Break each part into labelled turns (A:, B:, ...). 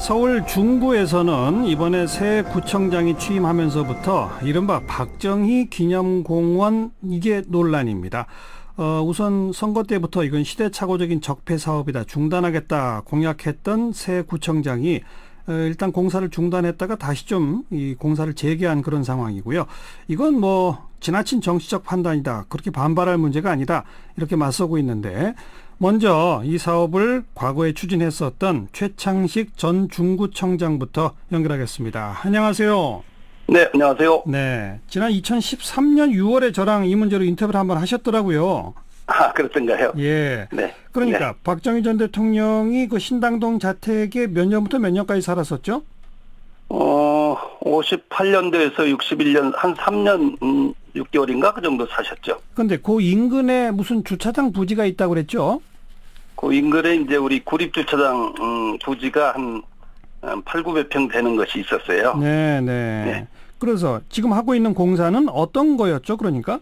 A: 서울 중구에서는 이번에 새 구청장이 취임하면서부터 이른바 박정희 기념공원 이게 논란입니다. 우선 선거 때부터 이건 시대착오적인 적폐 사업이다, 중단하겠다 공약했던 새 구청장이 일단 공사를 중단했다가 다시 좀 이 공사를 재개한 그런 상황이고요. 이건 뭐 지나친 정치적 판단이다, 그렇게 반발할 문제가 아니다, 이렇게 맞서고 있는데, 먼저 이 사업을 과거에 추진했었던 최창식 전 중구청장부터 연결하겠습니다. 안녕하세요.
B: 네, 안녕하세요.
A: 네, 지난 2013년 6월에 저랑 이 문제로 인터뷰를 한번 하셨더라고요.
B: 아, 그렇던가요?
A: 예.
B: 네.
A: 그러니까
B: 네.
A: 박정희 전 대통령이 그 신당동 자택에 몇 년부터 몇 년까지 살았었죠?
B: 58년도에서 61년 한 3년 6개월인가 그 정도 사셨죠.
A: 근데 그 인근에 무슨 주차장 부지가 있다고 그랬죠?
B: 그 인근에 이제 우리 구립주차장 부지가 한 8,900평 되는 것이 있었어요.
A: 네.
B: 네.
A: 그래서 지금 하고 있는 공사는 어떤 거였죠, 그러니까?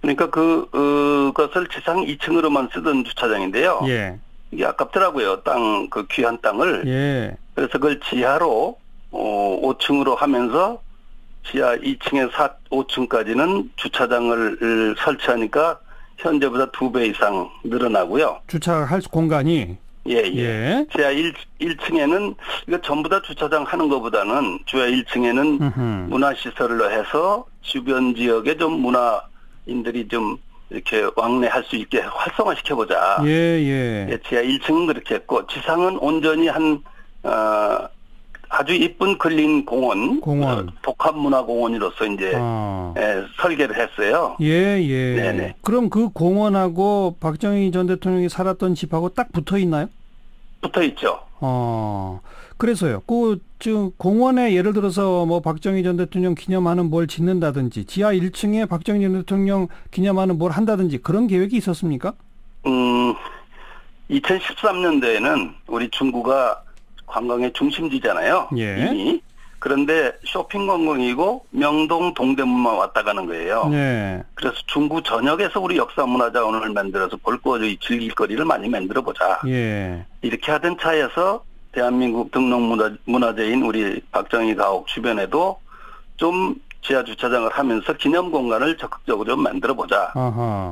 B: 그러니까 그것을 지상 2층으로만 쓰던 주차장인데요.
A: 예.
B: 이게 아깝더라고요. 그 귀한 땅을.
A: 예.
B: 그래서 그걸 지하로 5층으로 하면서 지하 2층에서 5층까지는 주차장을 설치하니까 현재보다 2배 이상 늘어나고요.
A: 주차할 공간이?
B: 예. 지하 1층에는 이거 전부 다 주차장 하는 것보다는 지하 1층에는 문화시설로 해서 주변 지역에 좀 문화인들이 좀 이렇게 왕래할 수 있게 활성화시켜보자.
A: 예.
B: 지하 1층은 그렇게 했고, 지상은 온전히 아주 이쁜 근린 공원. 복합문화공원으로서 이제 설계를 했어요.
A: 예.
B: 네네.
A: 그럼 그 공원하고 박정희 전 대통령이 살았던 집하고 딱 붙어 있나요?
B: 붙어 있죠.
A: 그래서요. 지금 공원에 예를 들어서 뭐 박정희 전 대통령 기념하는 뭘 짓는다든지, 지하 1층에 박정희 전 대통령 기념하는 뭘 한다든지 그런 계획이 있었습니까?
B: 2013년도에는 우리 중구가 관광의 중심지잖아요.
A: 예.
B: 이미. 그런데 쇼핑 관광이고 명동 동대문만 왔다 가는 거예요.
A: 네.
B: 그래서 중구 전역에서 우리 역사문화자원을 만들어서 볼거리 즐길 거리를 많이 만들어보자.
A: 예.
B: 이렇게 하던 차에서 대한민국 등록문화재인 우리 박정희 가옥 주변에도 좀 지하주차장을 하면서 기념공간을 적극적으로 만들어보자.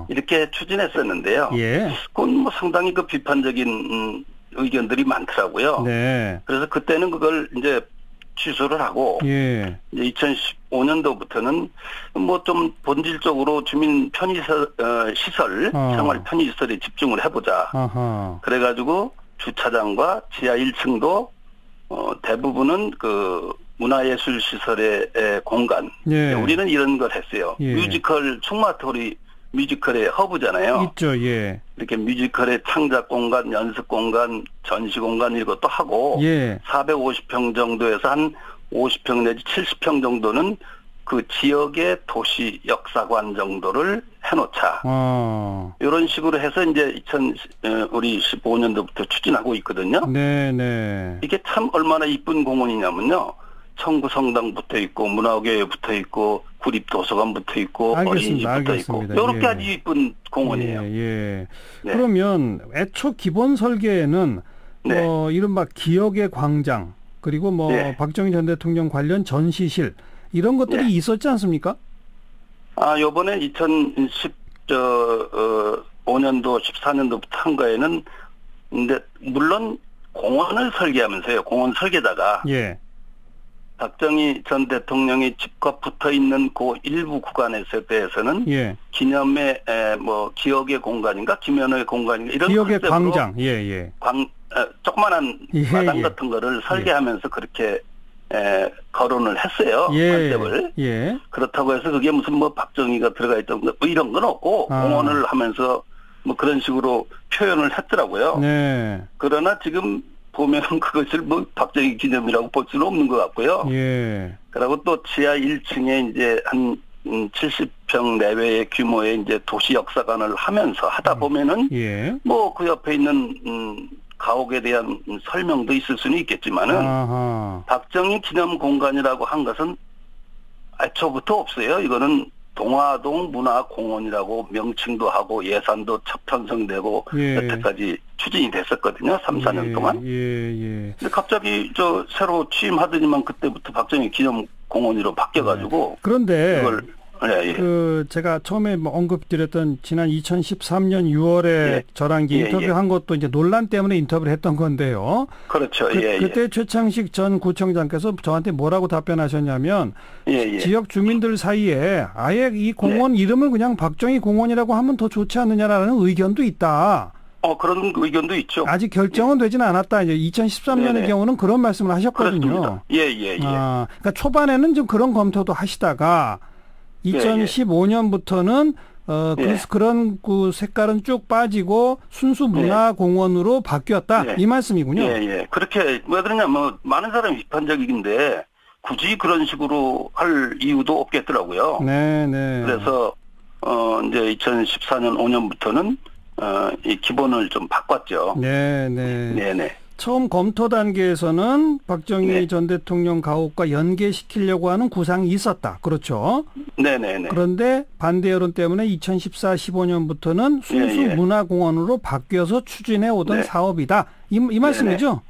B: 이렇게 추진했었는데요.
A: 예.
B: 그건 뭐 상당히 비판적인 의견들이 많더라고요.
A: 네.
B: 그래서 그때는 그걸 이제 취소를 하고,
A: 예.
B: 이제 2015년도부터는 뭐 좀 본질적으로 주민 시설, 생활 편의시설에 집중을 해보자. 그래가지고 주차장과 지하 1층도 대부분은 그 문화예술시설의 공간.
A: 예.
B: 우리는 이런 걸 했어요.
A: 예.
B: 뮤지컬, 충마토리 뮤지컬의 허브잖아요.
A: 있죠. 예.
B: 이렇게 뮤지컬의 창작 공간, 연습 공간, 전시 공간 이것도 하고,
A: 예.
B: 450평 정도에서 한 50평 내지 70평 정도는 그 지역의 도시 역사관 정도를 해놓자. 이런 식으로 해서 이제 우리 15년도부터 추진하고 있거든요.
A: 네.
B: 이게 참 얼마나 이쁜 공원이냐면요. 청구성당 붙어 있고, 문화교회 붙어 있고, 구립도서관 붙어 있고, 어린이집 붙어 있고, 이렇게 아주 이쁜 공원이에요.
A: 예. 네. 그러면 애초 기본 설계에는 이른바 기억의 광장, 그리고 박정희 전 대통령 관련 전시실 이런 것들이 있었지 않습니까?
B: 요번에 2015년도, 14년도부터 한 거에는 근데 물론 공원을 설계하면서요. 공원 설계다가 박정희 전 대통령이 집과 붙어 있는 그 일부 구간에 대해서는 기념의 기억의 공간인가 기면의 공간인가 이런
A: 기억의
B: 컨셉으로
A: 광장,
B: 조그만한 마당 같은 거를 설계하면서 그렇게 거론을 했어요. 컨셉을. 그렇다고 해서 그게 무슨 박정희가 들어가 있던 거 이런 건 없고 공원을 하면서 그런 식으로 표현을 했더라고요.
A: 네.
B: 그러나 지금 보면 그것을 박정희 기념이라고 볼 수는 없는 것 같고요. 그리고 또 지하 1층에 이제 한 70평 내외의 규모의 이제 도시 역사관을 하면서 하다 보면은 그 옆에 있는 가옥에 대한 설명도 있을 수는 있겠지만은 박정희 기념 공간이라고 한 것은 애초부터 없어요. 이거는 동화동 문화공원이라고 명칭도 하고 예산도 첫 편성되고 여태까지 추진이 됐었거든요. 3, 4년 동안. 근데 갑자기 새로 취임하더니만 그때부터 박정희 기념공원으로 바뀌어가지고.
A: 그런데
B: 그걸
A: 제가 처음에 언급드렸던 지난 2013년 6월에 저랑 인터뷰한 것도 이제 논란 때문에 인터뷰를 했던 건데요.
B: 그렇죠.
A: 그때 최창식 전 구청장께서 저한테 뭐라고 답변하셨냐면 지역 주민들 사이에 아예 이 공원 이름을 그냥 박정희 공원이라고 하면 더 좋지 않느냐라는 의견도 있다.
B: 그런 의견도 있죠.
A: 아직 결정은 되지는 않았다. 이제 2013년의 경우는 그런 말씀을 하셨거든요.
B: 그렇습니다.
A: 그러니까 초반에는 좀 그런 검토도 하시다가 2015년부터는 그런 색깔은 쭉 빠지고 순수 문화공원으로 바뀌었다. 이 말씀이군요.
B: 그렇게 왜 그러냐면 많은 사람이 비판적인데 굳이 그런 식으로 할 이유도 없겠더라고요. 그래서 이제 2014년 5년부터는 이 기본을 좀 바꿨죠. 처음 검토 단계에서는 박정희 전 대통령 가옥과 연계시키려고 하는 구상이 있었다. 그렇죠? 그런데 반대 여론 때문에 2014, 15년부터는 순수 문화공원으로 바뀌어서 추진해 오던 사업이다. 이 말씀이죠?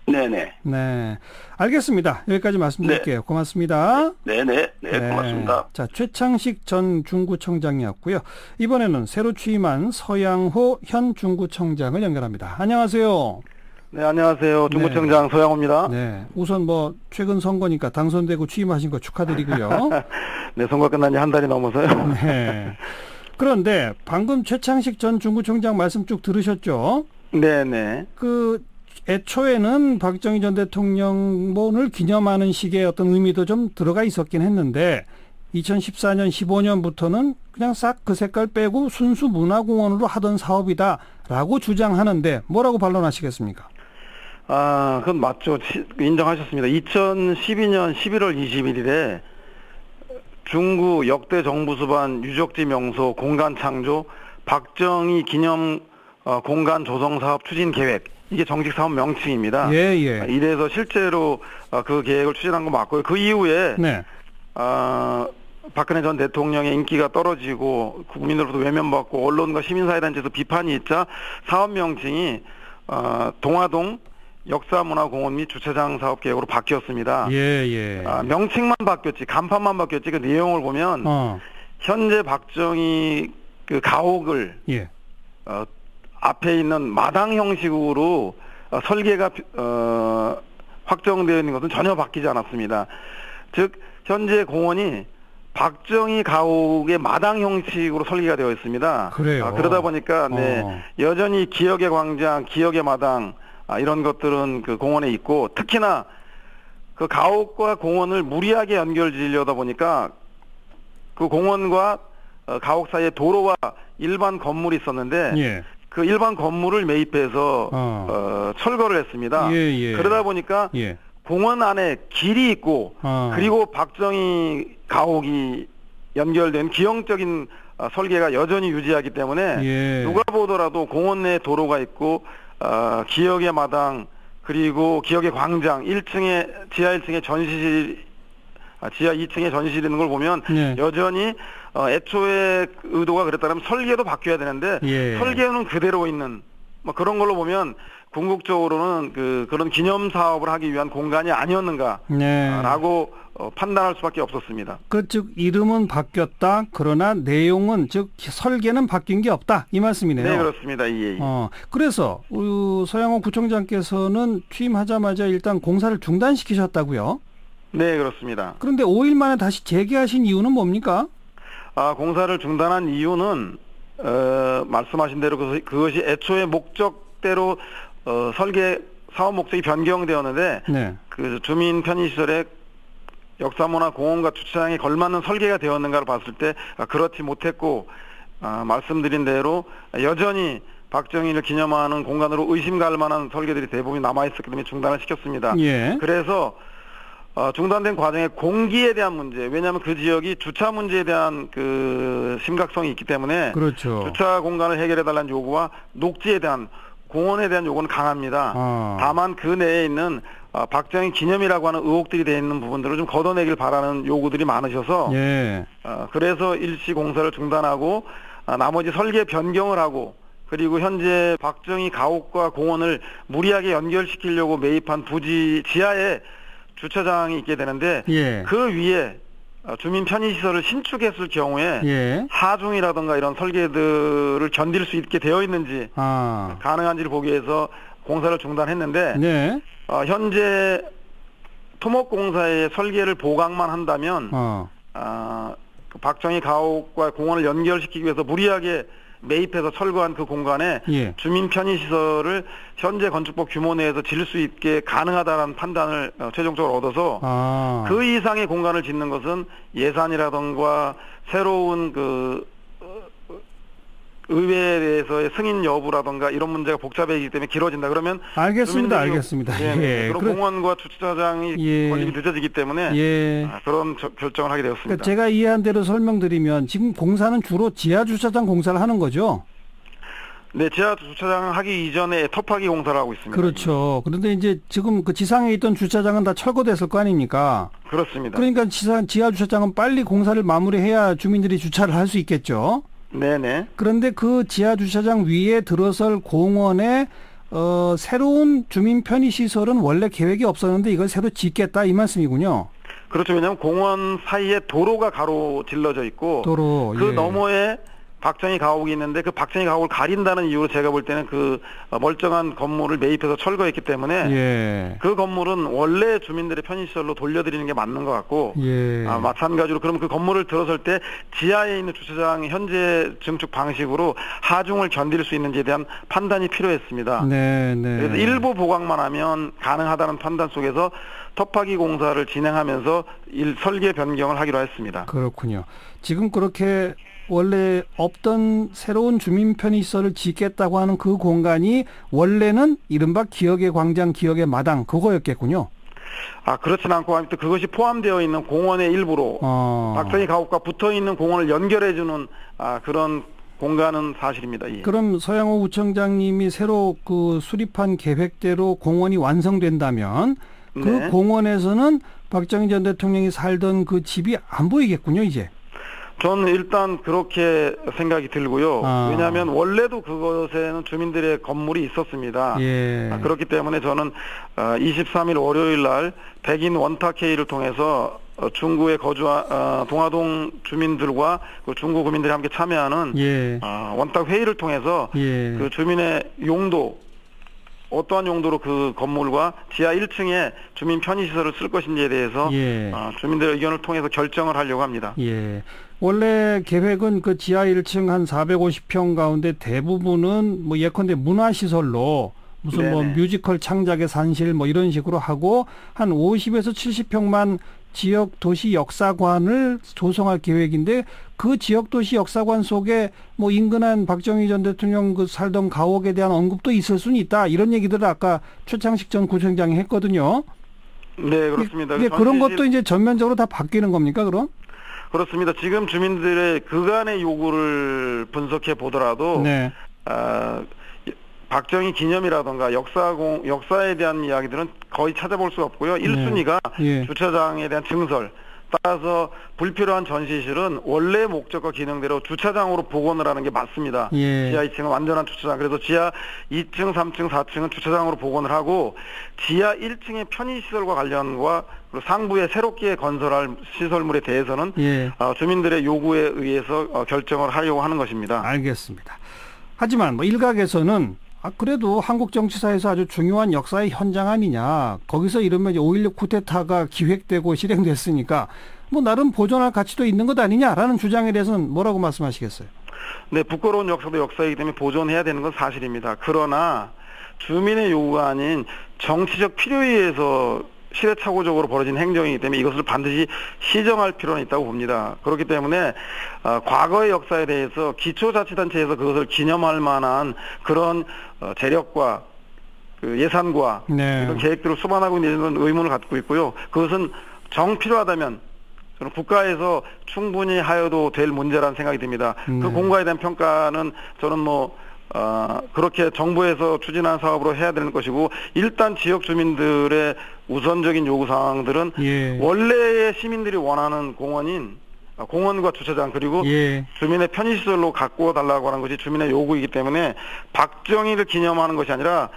B: 네. 알겠습니다. 여기까지 말씀드릴게요. 고맙습니다. 고맙습니다.
A: 자, 최창식 전 중구청장이었고요. 이번에는 새로 취임한 서양호 현 중구청장을 연결합니다. 안녕하세요.
C: 네, 안녕하세요. 중구청장 서양호입니다.
A: 우선 최근 선거니까 당선되고 취임하신 거 축하드리고요.
C: 네, 선거 끝난 지 한 달이 넘어서요.
A: 그런데 방금 최창식 전 중구청장 말씀 쭉 들으셨죠? 애초에는 박정희 전 대통령을 기념하는 식의 어떤 의미도 좀 들어가 있었긴 했는데 2014년, 15년부터는 그냥 싹 그 색깔 빼고 순수 문화공원으로 하던 사업이다라고 주장하는데 뭐라고 반론하시겠습니까?
C: 그건 맞죠. 인정하셨습니다. 2012년 11월 21일에 중구 역대 정부수반 유적지 명소 공간 창조 박정희 기념 공간 조성 사업 추진 계획, 이게 정식 사업 명칭입니다. 이래서 실제로 그 계획을 추진한 거 맞고요. 그 이후에 박근혜 전 대통령의 인기가 떨어지고 국민으로부터 외면받고 언론과 시민사회단체에서 비판이 있자 사업 명칭이 동화동 역사문화공원 및 주차장 사업계획으로 바뀌었습니다. 명칭만 바뀌었지, 간판만 바뀌었지, 그 내용을 보면 현재 박정희 그 가옥을 앞에 있는 마당 형식으로 설계가 확정되어 있는 것은 전혀 바뀌지 않았습니다. 즉 현재 공원이 박정희 가옥의 마당 형식으로 설계가 되어 있습니다. 그러다 보니까 여전히 기억의 광장, 기억의 마당 이런 것들은 그 공원에 있고, 특히나 그 가옥과 공원을 무리하게 연결지으려다 보니까 그 공원과 가옥 사이에 도로와 일반 건물이 있었는데 그 일반 건물을 매입해서 철거를 했습니다. 그러다 보니까 공원 안에 길이 있고 그리고 박정희 가옥이 연결된 기형적인 설계가 여전히 유지하기 때문에 누가 보더라도 공원 내에 도로가 있고 기억의 마당 그리고 기억의 광장 1층에 지하 1층에 전시실 지하 2층에 전시실 있는 걸 보면 여전히 애초에 의도가 그랬다면 설계도 바뀌어야 되는데 설계는 그대로 있는 그런 걸로 보면 궁극적으로는 그런 기념 사업을 하기 위한 공간이 아니었는가라고 판단할 수밖에 없었습니다.
A: 즉 이름은 바뀌었다. 그러나 내용은 즉 설계는 바뀐 게 없다. 이 말씀이네요.
C: 네, 그렇습니다.
A: 그래서 서양호 구청장께서는 취임하자마자 일단 공사를 중단시키셨다고요?
C: 네, 그렇습니다.
A: 그런데 5일 만에 다시 재개하신 이유는 뭡니까?
C: 공사를 중단한 이유는 말씀하신 대로 그것이 애초에 목적대로 설계 사업 목적이 변경되었는데 그 주민 편의시설에 역사문화 공원과 주차장에 걸맞는 설계가 되었는가를 봤을 때 그렇지 못했고 말씀드린 대로 여전히 박정희를 기념하는 공간으로 의심갈 만한 설계들이 대부분 남아있었기 때문에 중단을 시켰습니다. 그래서 중단된 과정에 공기에 대한 문제, 왜냐하면 그 지역이 주차 문제에 대한 그 심각성이 있기 때문에 주차 공간을 해결해달라는 요구와 녹지에 대한 공원에 대한 요구는 강합니다. 다만 그 내에 있는 박정희 기념이라고 하는 의혹들이 되어 있는 부분들을 좀 걷어내길 바라는 요구들이 많으셔서 그래서 일시 공사를 중단하고 나머지 설계 변경을 하고 그리고 현재 박정희 가옥과 공원을 무리하게 연결시키려고 매입한 부지 지하에 주차장이 있게 되는데
A: 예.
C: 그 위에 주민 편의시설을 신축했을 경우에
A: 예.
C: 하중이라든가 이런 설계들을 견딜 수 있게 되어 있는지 가능한지를 보기 위해서 공사를 중단했는데
A: 네.
C: 현재 토목공사의 설계를 보강만 한다면 박정희 가옥과 공원을 연결시키기 위해서 무리하게 매입해서 철거한 그 공간에
A: 예.
C: 주민 편의시설을 현재 건축법 규모 내에서 지을 수 있게 가능하다는 판단을 최종적으로 얻어서 그 이상의 공간을 짓는 것은 예산이라든가 새로운 그 의회에 대해서의 승인 여부라든가 이런 문제가 복잡해지기 때문에 길어진다. 그러면
A: 알겠습니다.
C: 예, 그런 공원과 주차장이 건립이 늦어지기 때문에 그런 결정을 하게 되었습니다.
A: 그러니까 제가 이해한 대로 설명드리면 지금 공사는 주로 지하 주차장 공사를 하는 거죠?
C: 네, 지하 주차장 하기 이전에 터파기 공사를 하고 있습니다.
A: 그렇죠. 그런데 이제 지금 그 지상에 있던 주차장은 다 철거됐을 거 아닙니까?
C: 그렇습니다.
A: 그러니까 지하 주차장은 빨리 공사를 마무리해야 주민들이 주차를 할 수 있겠죠?
C: 네네.
A: 그런데 그 지하 주차장 위에 들어설 공원에 새로운 주민 편의 시설은 원래 계획이 없었는데 이걸 새로 짓겠다 이 말씀이군요.
C: 그렇죠. 왜냐하면 공원 사이에 도로가 가로질러져 있고 그 너머에 박정희 가옥이 있는데 그 박정희 가옥을 가린다는 이유로 제가 볼 때는 그 멀쩡한 건물을 매입해서 철거했기 때문에 그 건물은 원래 주민들의 편의시설로 돌려드리는 게 맞는 것 같고 마찬가지로 그럼 그 건물을 들어설 때 지하에 있는 주차장 현재 증축 방식으로 하중을 견딜 수 있는지에 대한 판단이 필요했습니다. 그래서 일부 보강만 하면 가능하다는 판단 속에서 터파기 공사를 진행하면서 설계 변경을 하기로 했습니다.
A: 그렇군요. 지금 그렇게 원래 없던 새로운 주민 편의시설을 짓겠다고 하는 그 공간이 원래는 이른바 기억의 광장, 기억의 마당 그거였겠군요.
C: 그렇진 않고 아무튼 그것이 포함되어 있는 공원의 일부로 박정희 가옥과 붙어있는 공원을 연결해주는 그런 공간은 사실입니다.
A: 그럼 서양호 구청장님이 새로 그 수립한 계획대로 공원이 완성된다면 그 공원에서는 박정희 전 대통령이 살던 그 집이 안 보이겠군요, 이제.
C: 저는 일단 그렇게 생각이 들고요. 왜냐하면 원래도 그것에는 주민들의 건물이 있었습니다. 그렇기 때문에 저는 23일 월요일 날 백인 원탁회의를 통해서 중구에 거주한 동아동 주민들과 그 중구 구민들이 함께 참여하는 원탁회의를 통해서 그 주민의 용도 어떠한 용도로 그 건물과 지하 1층에 주민 편의시설을 쓸 것인지에 대해서 주민들의 의견을 통해서 결정을 하려고 합니다.
A: 원래 계획은 그 지하 1층 한 450평 가운데 대부분은 뭐 예컨대 문화시설로 무슨 뭐 뮤지컬 창작의 산실 뭐 이런 식으로 하고 한 50에서 70평만 지역 도시 역사관을 조성할 계획인데 그 지역 도시 역사관 속에 뭐 인근한 박정희 전 대통령 그 살던 가옥에 대한 언급도 있을 수는 있다. 이런 얘기들을 아까 최창식 전 구청장이 했거든요.
C: 네, 그렇습니다.
A: 그런 것도 이제 전면적으로 다 바뀌는 겁니까, 그럼?
C: 그렇습니다. 지금 주민들의 그간의 요구를 분석해 보더라도 박정희 기념이라든가 역사에 대한 이야기들은 거의 찾아볼 수 없고요. 1순위가 주차장에 대한 증설. 따라서 불필요한 전시실은 원래 목적과 기능대로 주차장으로 복원을 하는 게 맞습니다. 지하 2층은 완전한 주차장. 그래서 지하 2층, 3층, 4층은 주차장으로 복원을 하고 지하 1층의 편의시설과 관련과 그리고 상부에 새롭게 건설할 시설물에 대해서는 주민들의 요구에 의해서 결정을 하려고 하는 것입니다.
A: 알겠습니다. 하지만 뭐 일각에서는 그래도 한국 정치사에서 아주 중요한 역사의 현장 아니냐. 거기서 이러면 이제 5.16 쿠데타가 기획되고 실행됐으니까 뭐 나름 보존할 가치도 있는 것 아니냐라는 주장에 대해서는 뭐라고 말씀하시겠어요?
C: 네, 부끄러운 역사도 역사이기 때문에 보존해야 되는 건 사실입니다. 그러나 주민의 요구가 아닌 정치적 필요에 의해서 시대착오적으로 벌어진 행정이기 때문에 이것을 반드시 시정할 필요는 있다고 봅니다. 그렇기 때문에 과거의 역사에 대해서 기초자치단체에서 그것을 기념할 만한 그런 재력과 그 예산과 이런 계획들을 수반하고 있는 의문을 갖고 있고요. 그것은 정 필요하다면 저는 국가에서 충분히 하여도 될 문제라는 생각이 듭니다. 그 공과에 대한 평가는 저는 그렇게 정부에서 추진한 사업으로 해야 되는 것이고 일단 지역 주민들의 우선적인 요구사항들은 원래의 시민들이 원하는 공원인 공원과 주차장 그리고 주민의 편의시설로 가꾸어 달라고 하는 것이 주민의 요구이기 때문에 박정희를 기념하는 것이 아니라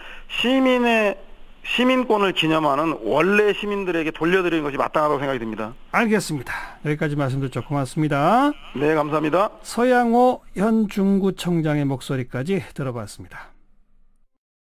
C: 시민권을 기념하는 원래 시민들에게 돌려드리는 것이 마땅하다고 생각이 듭니다.
A: 알겠습니다. 여기까지 말씀 듣죠. 고맙습니다.
C: 네, 감사합니다.
A: 서양호 현 중구청장의 목소리까지 들어봤습니다.